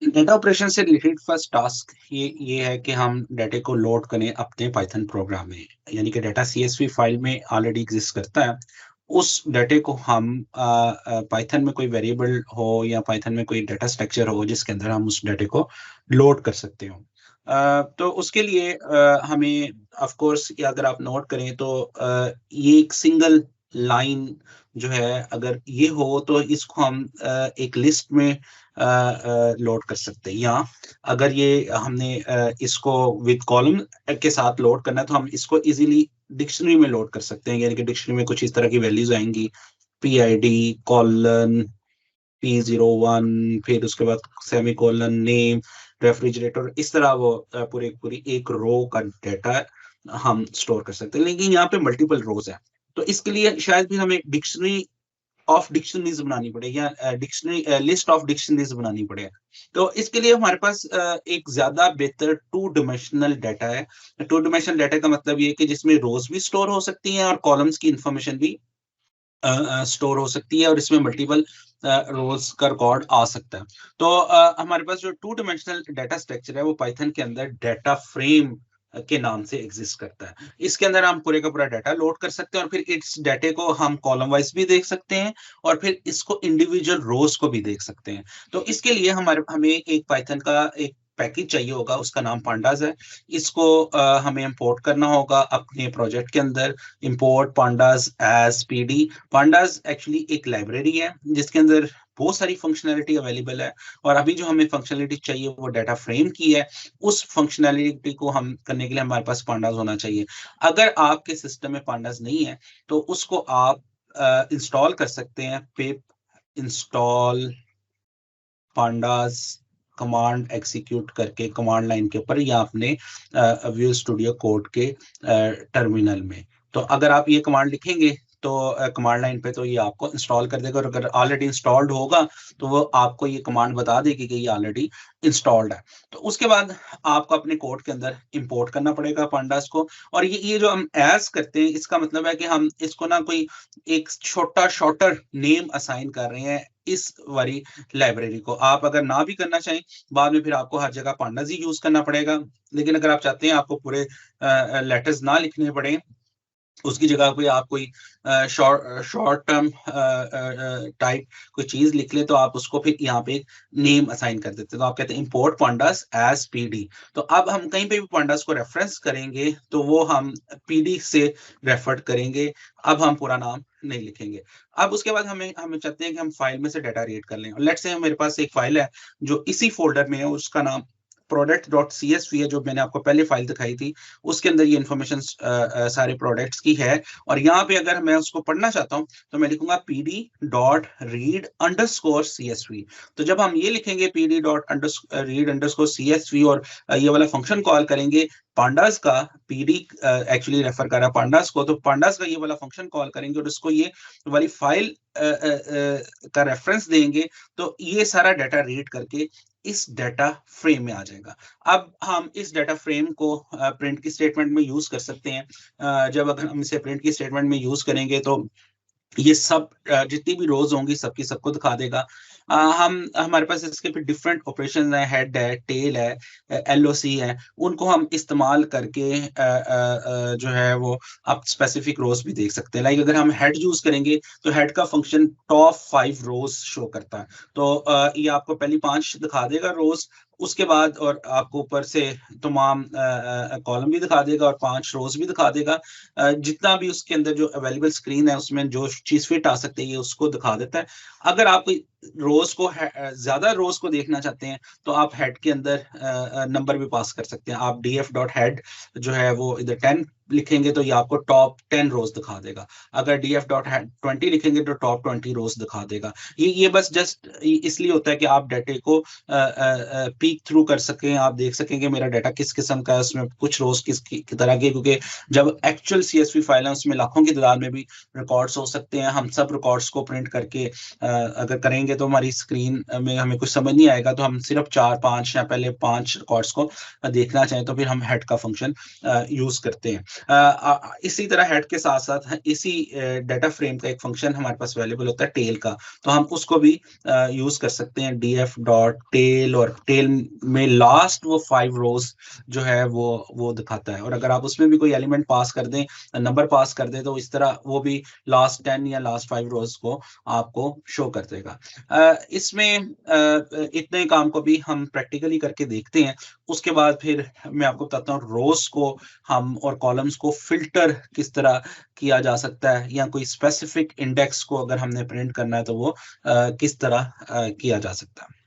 Data operation से related first task ये है कि हम डाटा को लोड करें अपने पाइथन प्रोग्राम में, यानी कि डाटा सीएसवी फाइल में ऑलरेडी एग्जिस्ट करता है। उस डाटे को हम पाइथन में कोई वेरिएबल हो या पाइथन में कोई डाटा स्ट्रक्चर हो जिसके अंदर हम उस डाटे को लोड कर सकते हो। तो उसके लिए हमें ऑफ कोर्स अगर आप नोट करें तो ये एक सिंगल लाइन जो है, अगर ये हो तो इसको हम एक लिस्ट में लोड कर सकते हैं, या अगर ये हमने इसको विद कॉलम के साथ लोड करना है तो हम इसको इजीली डिक्शनरी में लोड कर सकते हैं, यानी कि डिक्शनरी में कुछ इस तरह की वैल्यूज आएंगी, PID कॉलन P01, फिर उसके बाद सेमी कॉलन नेम रेफ्रिजरेटर, इस तरह वो पूरी एक रो का डाटा हम स्टोर कर सकते हैं। लेकिन यहाँ पे मल्टीपल रोज है, तो इसके लिए शायद भी हमें डिक्शनरी ऑफ डिक्शनरीज बनानी पड़ेगी या डिक्शनरी लिस्ट ऑफ डिक्शनरीज बनानी पड़ेगी। तो इसके लिए हमारे पास एक ज्यादा बेहतर टू डिमेंशनल डाटा है। टू डिमेंशनल डाटा का मतलब ये है कि जिसमें रोज भी स्टोर हो सकती हैं और कॉलम्स की इंफॉर्मेशन भी स्टोर हो सकती है, और इसमें मल्टीपल रोज का रिकॉर्ड आ सकता है। तो हमारे पास जो टू डिमेंशनल डाटा स्ट्रक्चर है वो पाइथन के अंदर डाटा फ्रेम के नाम से एग्जिस्ट करता है। इसके अंदर हम पूरे का पूरा डाटा लोड कर सकते हैं और फिर इस डाटे को हम कॉलम वाइज भी देख सकते हैं और फिर इसको इंडिविजुअल रोज को भी देख सकते हैं। तो इसके लिए हमें एक पाइथन का एक पैकेज चाहिए होगा, उसका नाम पांडाज है। इसको हमें इंपोर्ट करना होगा अपने प्रोजेक्ट के अंदर। Import pandas as pd. Pandas actually एक लाइब्रेरी है जिसके अंदर बहुत सारी फंक्शनैलिटी अवेलेबल है, और अभी जो हमें फंक्शनैलिटी चाहिए वो डाटा फ्रेम की है। उस फंक्शनैलिटी को हम करने के लिए हमारे पास पांडाज होना चाहिए। अगर आपके सिस्टम में पांडाज नहीं है तो उसको आप इंस्टॉल कर सकते हैं। पिप इंस्टॉल पांडाज कमांड एग्जीक्यूट करके कमांड लाइन के ऊपर, या अपने विजुअल स्टूडियो कोड के टर्मिनल में। तो अगर आप ये कमांड लिखेंगे तो कमांड लाइन पे तो ये आपको इंस्टॉल कर देगा, और अगर ऑलरेडी इंस्टॉल्ड होगा तो वो आपको ये कमांड बता देगी कि ये ऑलरेडी इंस्टॉल्ड है। तो उसके बाद आपको अपने कोड के अंदर इंपोर्ट करना पड़ेगा पांडास को। और ये जो हम एज करते हैं इसका मतलब है कि हम इसको ना कोई एक छोटा शॉर्टर नेम असाइन कर रहे हैं इस वाली लाइब्रेरी को। आप अगर ना भी करना चाहें बाद में फिर आपको हर जगह पांडास ही यूज करना पड़ेगा, लेकिन अगर आप चाहते हैं आपको पूरे लेटर्स ना लिखने पड़े, उसकी जगह पे आप कोई शॉर्ट टर्म टाइप कोई चीज लिख ले तो आप उसको फिर यहाँ पे एक नेम असाइन कर देते हैं। तो आप कहते हैं इंपोर्ट पांडास एज पीडी। तो अब हम कहीं पे भी पांडास को रेफरेंस करेंगे तो वो हम पीडी से रेफर करेंगे, अब हम पूरा नाम नहीं लिखेंगे। अब उसके बाद हमें चाहते हैं कि हम फाइल में से डाटा रीड कर लें। लेट्स से मेरे पास एक फाइल है जो इसी फोल्डर में है, उसका नाम product.csv है, जो मैंने आपको पहले फाइल दिखाई थी। उसके अंदर ये इन्फॉर्मेशन सारे प्रोडक्ट्स की है, और यहाँ पे अगर मैं उसको पढ़ना चाहता हूँ तो मैं लिखूंगा pd.read_csv। तो जब हम ये लिखेंगे pd.read_csv और ये वाला फंक्शन कॉल करेंगे पांडास का, पीडी एक्चुअली रेफर कर रहा है पांडास को, तो पांडास का ये वाला फंक्शन कॉल करेंगे और उसको ये वाली फाइल का रेफरेंस देंगे, तो ये सारा डाटा रीड करके इस डाटा फ्रेम में आ जाएगा। अब हम इस डाटा फ्रेम को प्रिंट की स्टेटमेंट में यूज कर सकते हैं। जब अगर हम इसे प्रिंट की स्टेटमेंट में यूज करेंगे तो ये सब जितनी भी रोज होंगी सबकी सबको दिखा देगा। हम हमारे पास इसके फिर डिफरेंट ऑपरेशन है, हेड है, टेल है, LOC है, उनको हम इस्तेमाल करके जो है वो आप स्पेसिफिक रोज भी देख सकते हैं। लाइक अगर हम हेड यूज करेंगे तो हेड का फंक्शन टॉप 5 रोज शो करता है। तो ये आपको पहली 5 दिखा देगा रोज, उसके बाद और आपको ऊपर से तमाम कॉलम भी दिखा देगा और 5 रोज भी दिखा देगा। जितना भी उसके अंदर जो अवेलेबल स्क्रीन है उसमें जो चीज फिट आ सकती है उसको दिखा देता है। अगर आप रोज को ज्यादा रोज को देखना चाहते हैं तो आप हेड के अंदर नंबर भी पास कर सकते हैं। आप df.head जो है वो इधर 10 लिखेंगे तो ये आपको टॉप 10 रोज दिखा देगा। अगर df.head 20 लिखेंगे तो टॉप 20 रोज दिखा देगा। ये बस जस्ट इसलिए होता है कि आप डाटे को पीक थ्रू कर सकें, आप देख सकें कि मेरा डाटा किस किस्म का है, उसमें कुछ रोज किस की तरह के, क्योंकि जब एक्चुअल CSV फाइल है उसमें लाखों की तादाद में भी रिकॉर्ड्स हो सकते हैं। हम सब रिकॉर्ड्स को प्रिंट करके अगर करेंगे तो हमारी स्क्रीन में हमें कुछ समझ नहीं आएगा। तो हम सिर्फ 4-5 या पहले 5 रिकॉर्ड्स को देखना चाहें तो फिर हम हेड का फंक्शन यूज करते हैं। इसी तरह हेड के साथ-साथ इसी डाटा फ्रेम का एक फंक्शन हमारे पास अवेलेबल होता है टेल का, तो हम उसको भी यूज़ कर सकते हैं df डॉट टेल, और टेल में लास्ट वो 5 रोज़ जो है वो दिखाता है, और अगर आप उसमें भी कोई एलिमेंट पास कर दें, नंबर पास कर दें, तो इस तरह वो भी लास्ट 10 या लास्ट 5 रोज़ को आपको शो कर देगा। इसमें इतने काम को भी हम प्रैक्टिकली करके देखते हैं, उसके बाद फिर मैं आपको बताता हूँ रोज़ को हम और कॉलम्स को फ़िल्टर किस तरह किया जा सकता है, या कोई स्पेसिफिक इंडेक्स को अगर हमने प्रिंट करना है तो वो किस तरह किया जा सकता है।